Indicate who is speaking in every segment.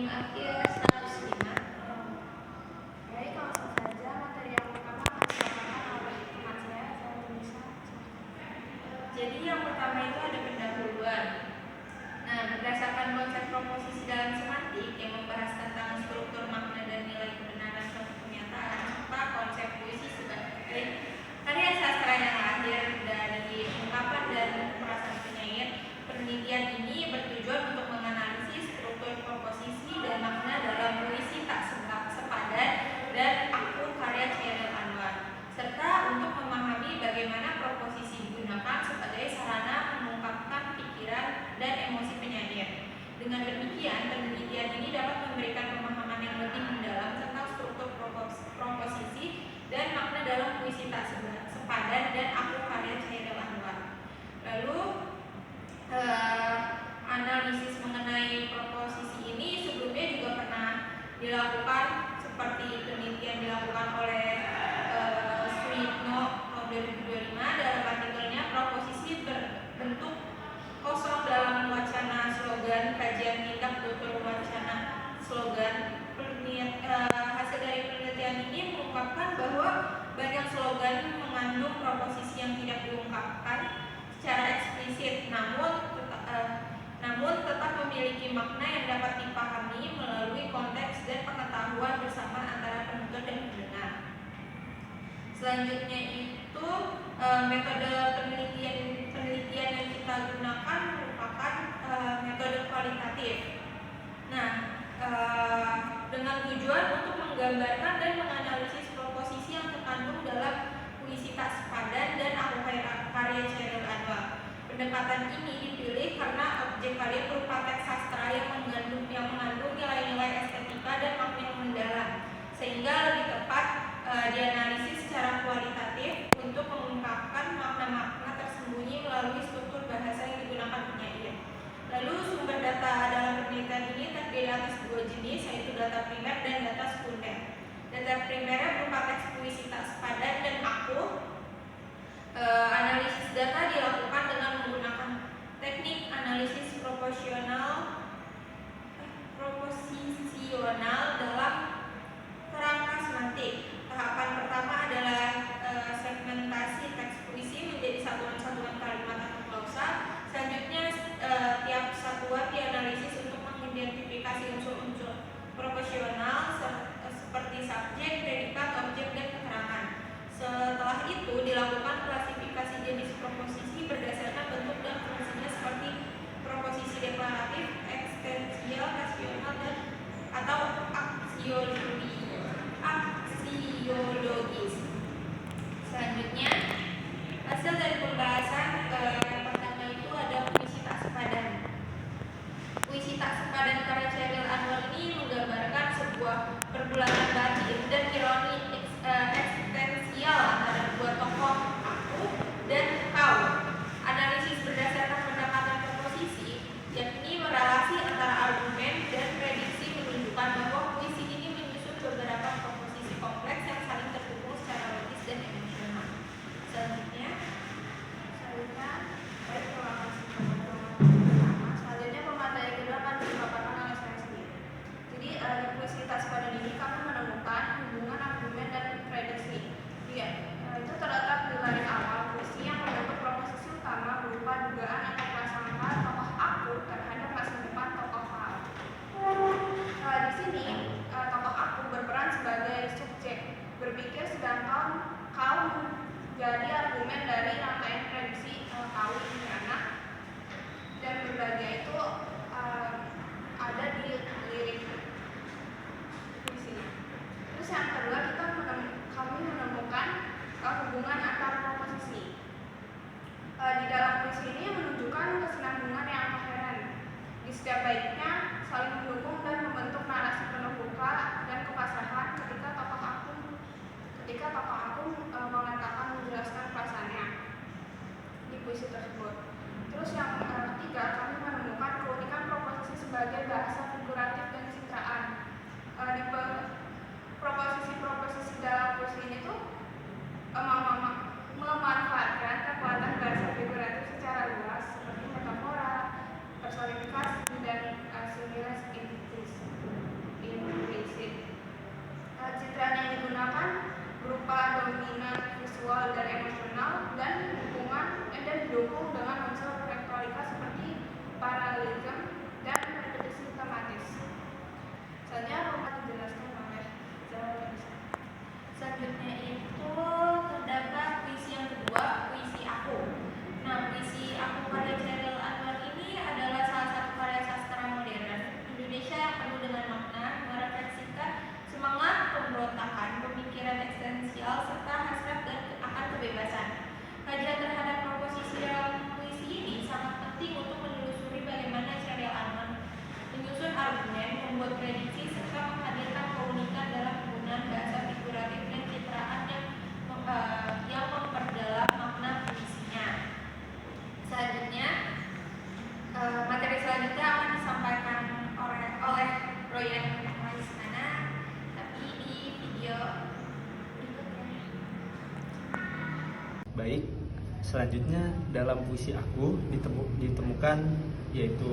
Speaker 1: NIM akhir 105.
Speaker 2: Baik, langsung saja materi yang pertama akan dibacakan oleh teman saya Tunisa.
Speaker 1: Jadi yang pertama itu ada pendahuluan. Nah, berdasarkan konsep proposisi dalam semantik yang membahas tentang struktur makna dan nilai kebenaran suatu pernyataan serta konsep puisi sebagai karya sastra yang lahir dari ungkapan dan perasaan penyair, penelitian ini bertujuan untuk menganalisis struktur proposisi dan makna dalam puisi tak sepadan dan aku karya Chairil Anwar, serta untuk memahami bagaimana proposisi digunakan sebagai sarana mengungkapkan pikiran dan emosi penyair. Dengan demikian, penelitian ini dapat memberikan pemahaman yang lebih mendalam tentang struktur proposisi dan makna dalam puisi tak sepadan dan aku karya Chairil Anwar. Lalu analisis mengenai proposisi ini sebelumnya juga pernah dilakukan, seperti penelitian dilakukan oleh Suyitno tahun 2025 dalam artikelnya proposisi berbentuk kosong dalam wacana slogan kajian tindak tutur wacana slogan. Hasil dari penelitian ini mengungkapkan bahwa banyak slogan mengandung proposisi yang tidak diungkapkan secara eksplisit, namun tetap memiliki makna yang dapat dipahami melalui konteks dan pengetahuan bersama antara penutur dan pendengar. Selanjutnya itu metode penelitian yang kita gunakan merupakan metode kualitatif. Nah, dengan tujuan untuk menggambarkan dan menganalisis proposisi yang terkandung dalam puisi tak sepadan dan aku karya Chairil Anwar. Pendekatan ini dipilih karena objek karya berupa teks sastra yang mengandung nilai-nilai estetika dan makna yang mendalam, sehingga lebih tepat dianalisis secara kualitatif untuk mengungkapkan makna-makna tersembunyi melalui struktur bahasa yang digunakan penyair. Lalu sumber data dalam penelitian ini terdiri atas dua jenis, yaitu data primer dan data sekunder. Data primernya berupa teks puisi tak sepadan dan aku. Analisis data dilakukan dengan menggunakan teknik analisis proposisional dalam kerangka semantik. Tahapan pertama adalah segmentasi teks puisi menjadi satuan-satuan kalimat atau klausa. Selanjutnya tiap satuan dianalisis untuk mengidentifikasi unsur-unsur proposisional seperti subjek, predikat, objek, dan keterangan. Setelah itu dilakukan klasifikasi jenis proposisi berdasarkan bentuk dan fungsinya seperti proposisi deklaratif, eksistensial, rasional, dan atau aksiologis. Selanjutnya, hasil dari pembahasan yang pertama itu ada puisi tak sepadan. Puisi tak sepadan karya Chairil Anwar ini menggambarkan sebuah perbulangan batin dan ironi eksistensial antara dua tokoh aku dan kau. Analisis berdasarkan pendekatan proposisi, yakni relasi antara argumen dan prediksi, menunjukkan bahwa puisi ini menyusun beberapa proposisi kompleks yang saling terhubung secara logis dan emosional. Selanjutnya,
Speaker 2: baik, terima kasih teman-teman. Selanjutnya pemateri kedua akan dipaparkan oleh saya sendiri. Jadi di puisi tak sepadan ini kami menemukan hubungan argumen dan prediksi. Itu terletak di larik awal puisi yang membentuk proposisi utama berupa dugaan atau prasangka tokoh aku terhadap masa depan tokoh kau. Di sini tokoh aku berperan sebagai subjek berpikir, sedangkan kau menjadi argumen dari rangkaian prediksi kau ini anak, dan berbagai itu ada di lirik puisinya. Terus yang kedua kami menemukan hubungan antar proposisi. Di dalam puisi ini menunjukkan kesinambungan yang koheren. Di setiap baitnya saling mendukung dan membentuk narasi penuh buka dan kepasrahan ketika tokoh aku mengatakan menjelaskan perasaannya di puisi tersebut. Terus yang ketiga, kami menemukan keunikan proposisi sebagai bahasa figuratif dan citraan. Di proposisi dalam puisi ini tuh memanfaatkan kekuatan bahasa figuratif secara luas seperti metafora, personifikasi, dan similitudes.
Speaker 3: Baik, selanjutnya dalam puisi aku ditemukan yaitu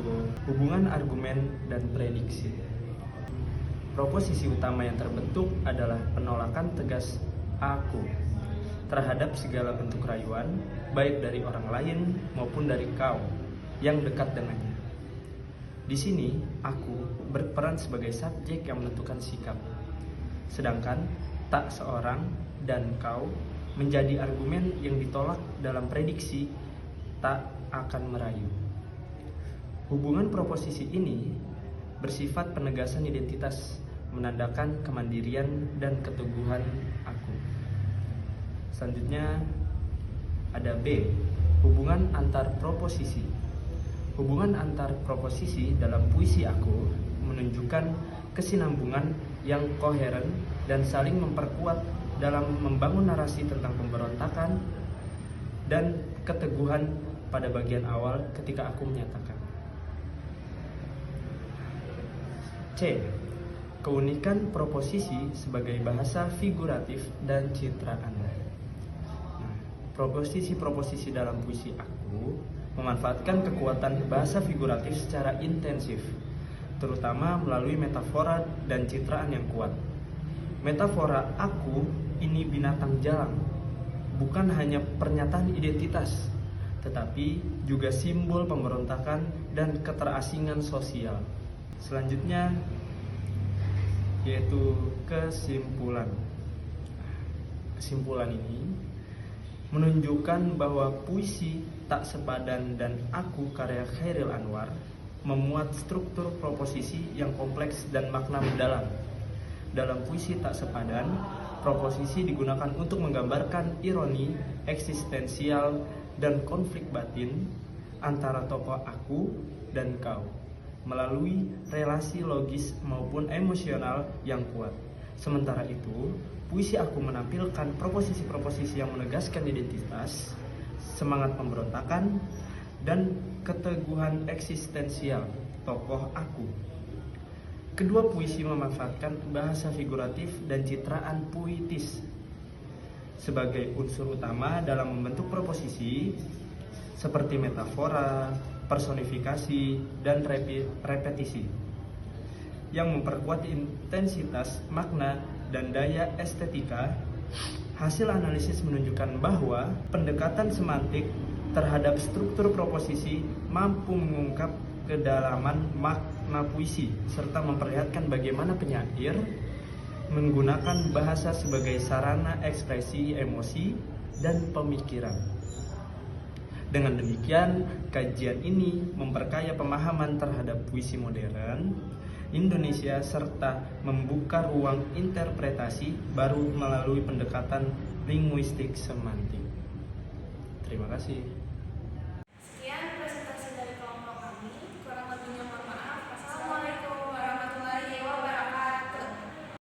Speaker 3: hubungan argumen dan prediksi. Proposisi utama yang terbentuk adalah penolakan tegas aku terhadap segala bentuk rayuan, baik dari orang lain maupun dari kau yang dekat dengannya. Di sini, aku berperan sebagai subjek yang menentukan sikap, sedangkan tak seorang dan kau menjadi argumen yang ditolak dalam prediksi tak akan merayu. Hubungan proposisi ini bersifat penegasan identitas, menandakan kemandirian dan keteguhan aku. Selanjutnya ada B, hubungan antar proposisi. Hubungan antar proposisi dalam puisi aku menunjukkan kesinambungan yang koheren dan saling memperkuat dalam membangun narasi tentang pemberontakan dan keteguhan pada bagian awal ketika aku menyatakan. C. Keunikan proposisi sebagai bahasa figuratif dan citraan. Proposisi-proposisi dalam puisi aku memanfaatkan kekuatan bahasa figuratif secara intensif, terutama melalui metafora dan citraan yang kuat. Metafora aku ini binatang jalang, bukan hanya pernyataan identitas, tetapi juga simbol pemberontakan dan keterasingan sosial. Selanjutnya yaitu kesimpulan. Kesimpulan ini menunjukkan bahwa puisi Tak Sepadan dan Aku karya Chairil Anwar memuat struktur proposisi yang kompleks dan makna mendalam. Dalam puisi Tak Sepadan, proposisi digunakan untuk menggambarkan ironi, eksistensial, dan konflik batin antara tokoh aku dan kau melalui relasi logis maupun emosional yang kuat. Sementara itu, puisi aku menampilkan proposisi-proposisi yang menegaskan identitas, semangat pemberontakan, dan keteguhan eksistensial tokoh aku. Kedua puisi memanfaatkan bahasa figuratif dan citraan puitis sebagai unsur utama dalam membentuk proposisi seperti metafora, personifikasi, dan repetisi yang memperkuat intensitas makna dan daya estetika. Hasil analisis menunjukkan bahwa pendekatan semantik terhadap struktur proposisi mampu mengungkap kedalaman makna puisi serta memperlihatkan bagaimana penyair menggunakan bahasa sebagai sarana ekspresi emosi dan pemikiran. Dengan demikian, kajian ini memperkaya pemahaman terhadap puisi modern Indonesia serta membuka ruang interpretasi baru melalui pendekatan linguistik semantik. Terima kasih.